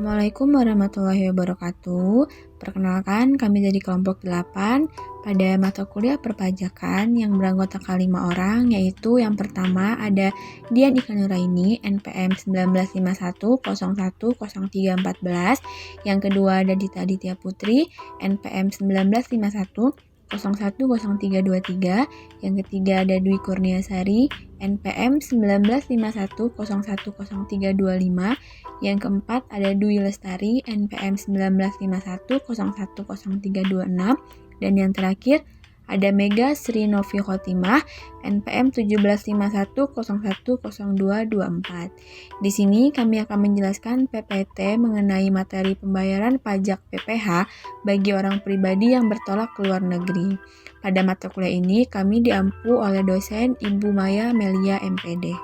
Assalamualaikum warahmatullahi wabarakatuh. Perkenalkan, kami dari kelompok 8 pada mata kuliah perpajakan yang beranggotakan 5 orang, yaitu yang pertama ada Dian Ika Nuraini, NPM 1951010314, yang kedua ada Dita Aditya Putri, NPM 1951 010323, yang ketiga ada Dwi Kurniasari, NPM 1951010325, yang keempat ada Dwi Lestari, NPM 1951010326, dan yang terakhir ada Mega Sri Novi Khotimah, NPM 1751010224. Di sini kami akan menjelaskan PPT mengenai materi pembayaran pajak PPh bagi orang pribadi yang bertolak ke luar negeri. Pada mata kuliah ini kami diampu oleh dosen Ibu Maya Melia MPD.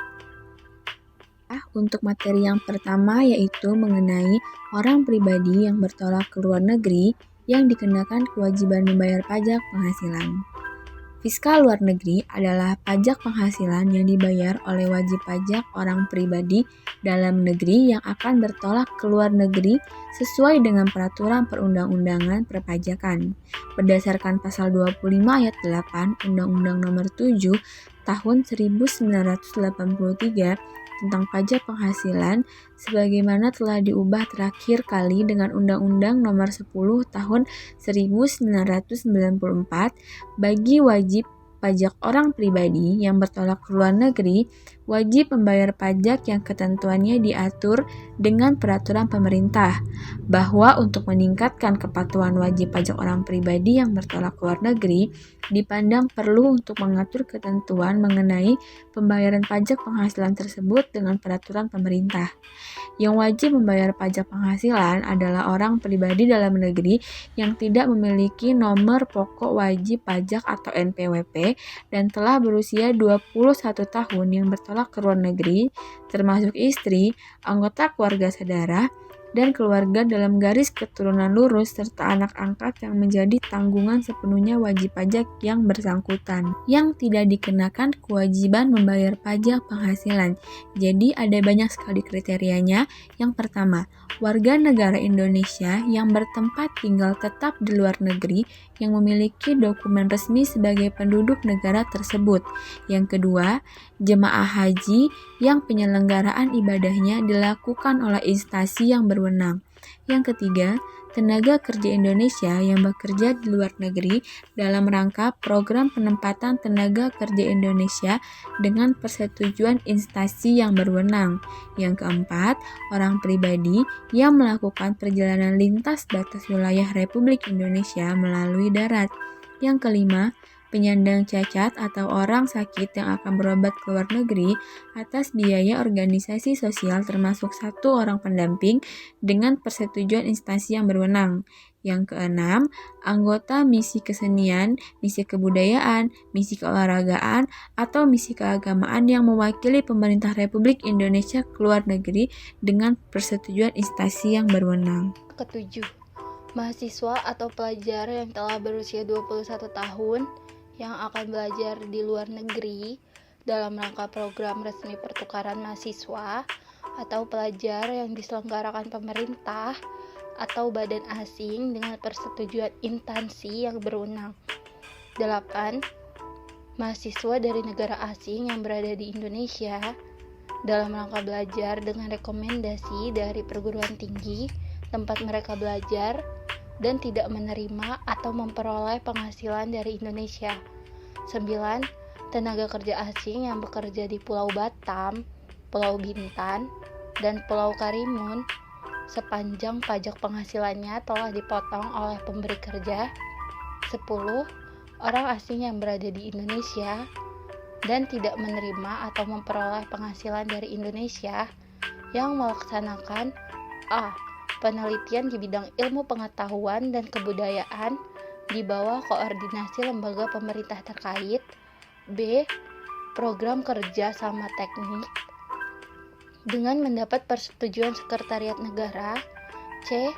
Untuk materi yang pertama yaitu mengenai orang pribadi yang bertolak ke luar negeri yang dikenakan kewajiban membayar pajak penghasilan. Fiskal luar negeri adalah pajak penghasilan yang dibayar oleh wajib pajak orang pribadi dalam negeri yang akan bertolak ke luar negeri sesuai dengan peraturan perundang-undangan perpajakan. Berdasarkan pasal 25 ayat 8 Undang-Undang Nomor 7 Tahun 1983 tentang pajak penghasilan sebagaimana telah diubah terakhir kali dengan Undang-Undang Nomor 10 Tahun 1994 bagi wajib pajak orang pribadi yang bertolak ke luar negeri wajib membayar pajak yang ketentuannya diatur dengan peraturan pemerintah, bahwa untuk meningkatkan kepatuhan wajib pajak orang pribadi yang bertolak ke luar negeri dipandang perlu untuk mengatur ketentuan mengenai pembayaran pajak penghasilan tersebut dengan peraturan pemerintah. Yang wajib membayar pajak penghasilan adalah orang pribadi dalam negeri yang tidak memiliki nomor pokok wajib pajak atau NPWP dan telah berusia 21 tahun yang bertolak ke luar negeri, termasuk istri, anggota keluarga saudara, dan keluarga dalam garis keturunan lurus serta anak angkat yang menjadi tanggungan sepenuhnya wajib pajak yang bersangkutan, yang tidak dikenakan kewajiban membayar pajak penghasilan. Jadi ada banyak sekali kriterianya. Yang pertama, warga negara Indonesia yang bertempat tinggal tetap di luar negeri yang memiliki dokumen resmi sebagai penduduk negara tersebut. Yang kedua, jemaah haji yang penyelenggaraan ibadahnya dilakukan oleh instansi yang berwenang. Yang ketiga, tenaga kerja Indonesia yang bekerja di luar negeri dalam rangka program penempatan tenaga kerja Indonesia dengan persetujuan instansi yang berwenang. Yang keempat, orang pribadi yang melakukan perjalanan lintas batas wilayah Republik Indonesia melalui darat. Yang kelima, penyandang cacat atau orang sakit yang akan berobat ke luar negeri atas biaya organisasi sosial termasuk 1 orang pendamping dengan persetujuan instansi yang berwenang. Yang keenam, anggota misi kesenian, misi kebudayaan, misi keolahragaan, atau misi keagamaan yang mewakili pemerintah Republik Indonesia ke luar negeri dengan persetujuan instansi yang berwenang. Ketujuh, mahasiswa atau pelajar yang telah berusia 21 tahun yang akan belajar di luar negeri dalam rangka program resmi pertukaran mahasiswa atau pelajar yang diselenggarakan pemerintah atau badan asing dengan persetujuan instansi yang berwenang. 8. Mahasiswa dari negara asing yang berada di Indonesia dalam rangka belajar dengan rekomendasi dari perguruan tinggi tempat mereka belajar dan tidak menerima atau memperoleh penghasilan dari Indonesia. 9. Tenaga kerja asing yang bekerja di Pulau Batam, Pulau Bintan, dan Pulau Karimun sepanjang pajak penghasilannya telah dipotong oleh pemberi kerja. 10. Orang asing yang berada di Indonesia dan tidak menerima atau memperoleh penghasilan dari Indonesia yang melaksanakan a. penelitian di bidang ilmu pengetahuan dan kebudayaan di bawah koordinasi lembaga pemerintah terkait, b. program kerja sama teknik dengan mendapat persetujuan Sekretariat Negara, c.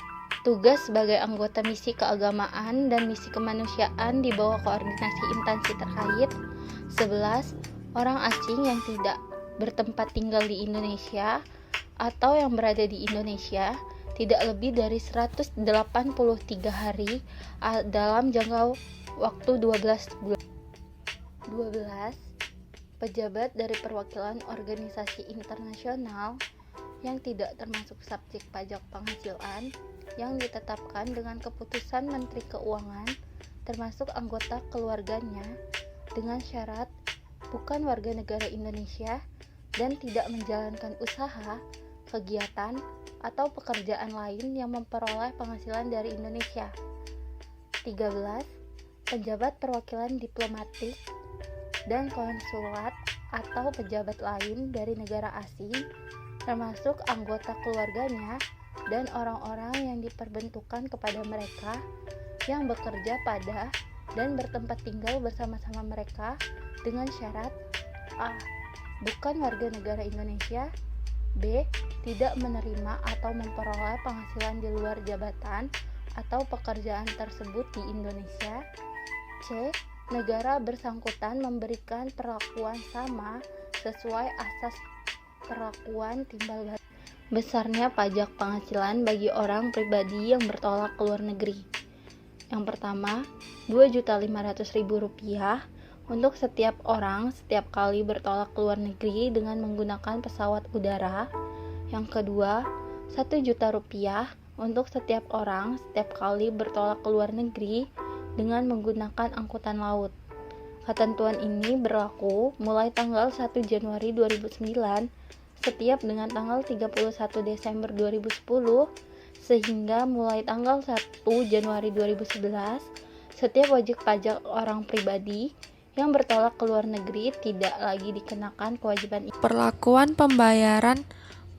tugas sebagai anggota misi keagamaan dan misi kemanusiaan di bawah koordinasi instansi terkait. 11. Orang asing yang tidak bertempat tinggal di Indonesia atau yang berada di Indonesia tidak lebih dari 183 hari dalam jangka waktu 12 bulan. 12. Pejabat dari perwakilan organisasi internasional yang tidak termasuk subjek pajak penghasilan yang ditetapkan dengan keputusan Menteri Keuangan, termasuk anggota keluarganya, dengan syarat bukan warga negara Indonesia dan tidak menjalankan usaha, kegiatan, atau pekerjaan lain yang memperoleh penghasilan dari Indonesia. 13. Pejabat perwakilan diplomatik dan konsulat atau pejabat lain dari negara asing, termasuk anggota keluarganya dan orang-orang yang diperbentukan kepada mereka yang bekerja pada dan bertempat tinggal bersama-sama mereka dengan syarat A. Bukan warga negara Indonesia, B. Tidak menerima atau memperoleh penghasilan di luar jabatan atau pekerjaan tersebut di Indonesia, C. Negara bersangkutan memberikan perlakuan sama sesuai asas perlakuan timbal balik besarnya pajak penghasilan bagi orang pribadi yang bertolak ke luar negeri. Yang pertama, Rp2.500.000 untuk setiap orang setiap kali bertolak ke luar negeri dengan menggunakan pesawat udara. Yang kedua, Rp1.000.000 untuk setiap orang setiap kali bertolak ke luar negeri dengan menggunakan angkutan laut. Ketentuan ini berlaku mulai tanggal 1 Januari 2009 setiap dengan tanggal 31 Desember 2010 sehingga mulai tanggal 1 Januari 2011 setiap wajib pajak orang pribadi yang bertolak ke luar negeri tidak lagi dikenakan kewajiban ini. Perlakuan pembayaran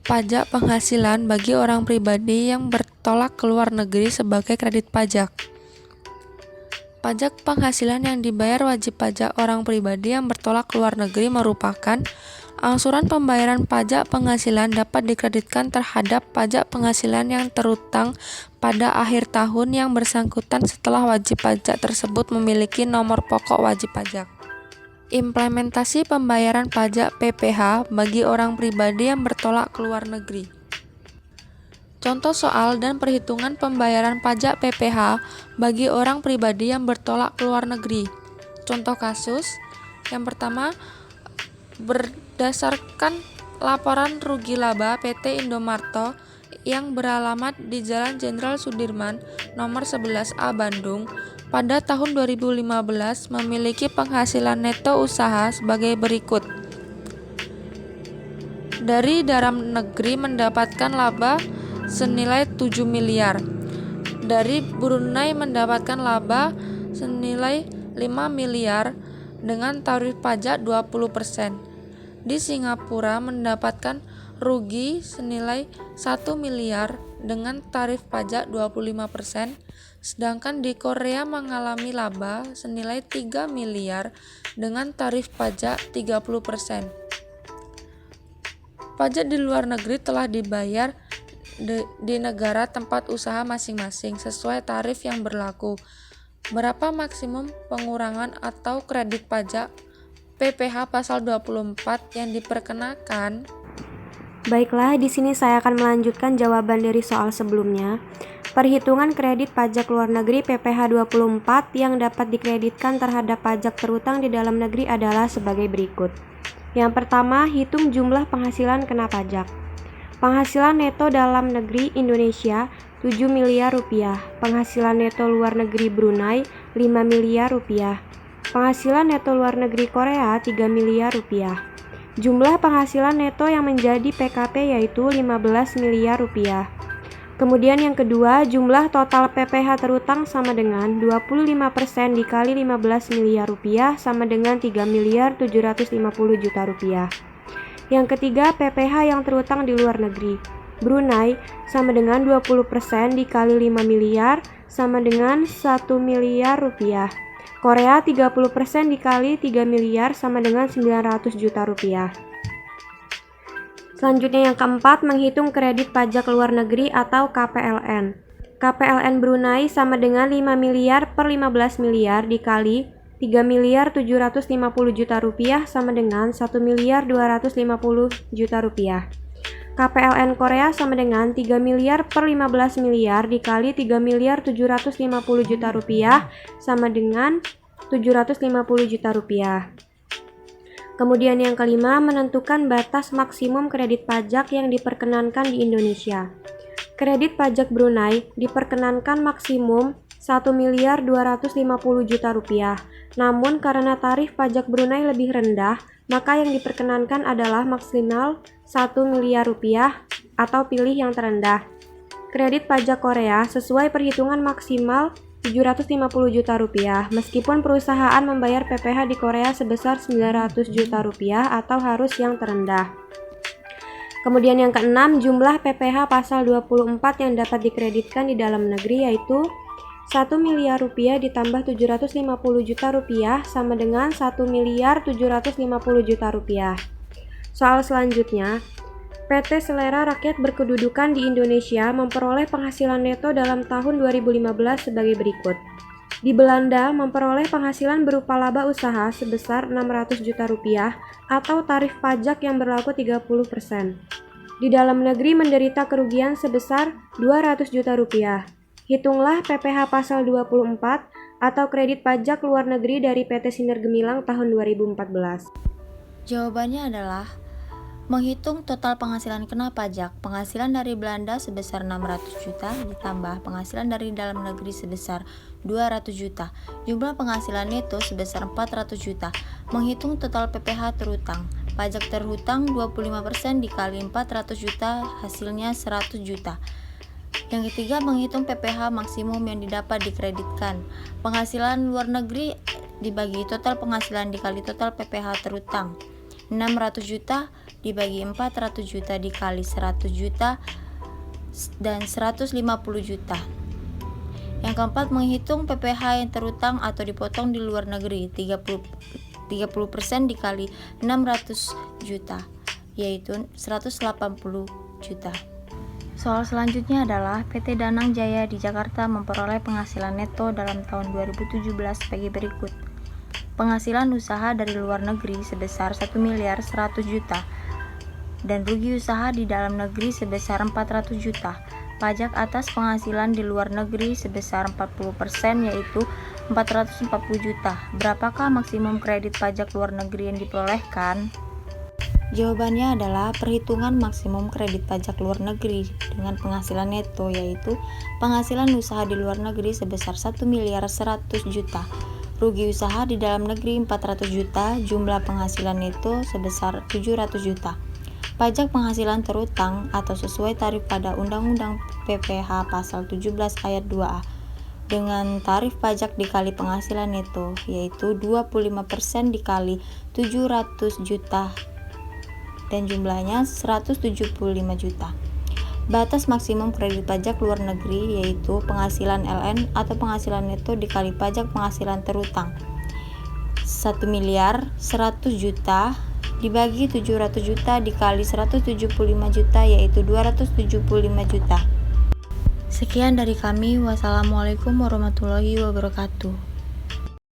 pajak penghasilan bagi orang pribadi yang bertolak ke luar negeri sebagai kredit pajak. Pajak penghasilan yang dibayar wajib pajak orang pribadi yang bertolak ke luar negeri merupakan angsuran pembayaran pajak penghasilan dapat dikreditkan terhadap pajak penghasilan yang terutang pada akhir tahun yang bersangkutan setelah wajib pajak tersebut memiliki nomor pokok wajib pajak. Implementasi pembayaran pajak PPh bagi orang pribadi yang bertolak ke luar negeri. Contoh soal dan perhitungan pembayaran pajak PPh bagi orang pribadi yang bertolak ke luar negeri. Contoh kasus, yang pertama, berdasarkan laporan rugi laba PT Indomarto yang beralamat di Jalan Jenderal Sudirman, nomor 11A Bandung, pada tahun 2015 memiliki penghasilan neto usaha sebagai berikut. Dari dalam negeri mendapatkan laba senilai 7 miliar. Dari Brunei mendapatkan laba senilai 5 miliar dengan tarif pajak 20%. Di Singapura mendapatkan rugi senilai 1 miliar dengan tarif pajak 25%, sedangkan di Korea mengalami laba senilai 3 miliar dengan tarif pajak 30%. Pajak di luar negeri telah dibayar di negara tempat usaha masing-masing sesuai tarif yang berlaku. Berapa maksimum pengurangan atau kredit pajak PPh pasal 24 yang diperkenakan? Baiklah, di sini saya akan melanjutkan jawaban dari soal sebelumnya. Perhitungan kredit pajak luar negeri PPh 24 yang dapat dikreditkan terhadap pajak terutang di dalam negeri adalah sebagai berikut. Yang pertama, hitung jumlah penghasilan kena pajak. Penghasilan neto dalam negeri Indonesia 7 miliar rupiah. Penghasilan neto luar negeri Brunei 5 miliar rupiah. Penghasilan neto luar negeri Korea 3 miliar rupiah. Jumlah penghasilan neto yang menjadi PKP yaitu 15 miliar rupiah. Kemudian yang kedua, jumlah total PPh terutang sama dengan 25% dikali 15 miliar rupiah sama dengan 3 miliar 750 juta rupiah. Yang ketiga, PPh yang terutang di luar negeri. Brunei sama dengan 20% dikali 5 miliar sama dengan 1 miliar rupiah. Korea 30% dikali 3 miliar sama dengan 900 juta rupiah. Selanjutnya yang keempat, menghitung kredit pajak luar negeri atau KPLN. KPLN Brunei sama dengan 5 miliar per 15 miliar dikali 3 miliar 750 juta rupiah sama dengan 1 miliar 250 juta rupiah. KPLN Korea sama dengan 3 miliar per 15 miliar dikali 3 miliar 750 juta rupiah sama dengan 750 juta rupiah. Kemudian yang kelima, menentukan batas maksimum kredit pajak yang diperkenankan di Indonesia. Kredit pajak Brunei diperkenankan maksimum 1 miliar 250 juta rupiah. Namun karena tarif pajak Brunei lebih rendah, maka yang diperkenankan adalah maksimal 1 miliar rupiah atau pilih yang terendah. Kredit pajak Korea sesuai perhitungan maksimal 750 juta rupiah, meskipun perusahaan membayar PPh di Korea sebesar 900 juta rupiah atau harus yang terendah. Kemudian yang keenam, jumlah PPh pasal 24 yang dapat dikreditkan di dalam negeri yaitu 1 miliar rupiah ditambah 750 juta rupiah sama dengan 1 miliar 750 juta rupiah. Soal selanjutnya, PT Selera Rakyat berkedudukan di Indonesia memperoleh penghasilan neto dalam tahun 2015 sebagai berikut. Di Belanda memperoleh penghasilan berupa laba usaha sebesar 600 juta rupiah atau tarif pajak yang berlaku 30%. Di dalam negeri menderita kerugian sebesar 200 juta rupiah. Hitunglah PPh pasal 24 atau kredit pajak luar negeri dari PT Sinar Gemilang tahun 2014. Jawabannya adalah menghitung total penghasilan kena pajak. Penghasilan dari Belanda sebesar 600 juta ditambah penghasilan dari dalam negeri sebesar 200 juta. Jumlah penghasilan neto sebesar 400 juta. Menghitung total PPh terutang. Pajak terhutang 25% dikali 400 juta hasilnya 100 juta. Yang ketiga, menghitung PPh maksimum yang didapat dikreditkan. Penghasilan luar negeri dibagi total penghasilan dikali total PPh terutang. 600 juta dibagi 400 juta dikali 100 juta dan 150 juta. Yang keempat, menghitung PPh yang terutang atau dipotong di luar negeri 30% dikali 600 juta yaitu 180 juta. Soal selanjutnya adalah PT Danang Jaya di Jakarta memperoleh penghasilan neto dalam tahun 2017 sebagai berikut. Penghasilan usaha dari luar negeri sebesar 1 miliar 100 juta dan rugi usaha di dalam negeri sebesar 400 juta. Pajak atas penghasilan di luar negeri sebesar 40% yaitu 440 juta. Berapakah maksimum kredit pajak luar negeri yang diperolehkan? Jawabannya adalah perhitungan maksimum kredit pajak luar negeri dengan penghasilan neto yaitu penghasilan usaha di luar negeri sebesar 1 miliar 100 juta. Rugi usaha di dalam negeri 400 juta, jumlah penghasilan neto sebesar 700 juta. Pajak penghasilan terutang atau sesuai tarif pada Undang-Undang PPh pasal 17 ayat 2A dengan tarif pajak dikali penghasilan neto yaitu 25% dikali 700 juta dan jumlahnya 175 juta. Batas maksimum kredit pajak luar negeri yaitu penghasilan LN atau penghasilan neto dikali pajak penghasilan terutang 1 miliar 100 juta dibagi 700 juta dikali 175 juta yaitu 275 juta. Sekian dari kami. Wassalamualaikum warahmatullahi wabarakatuh.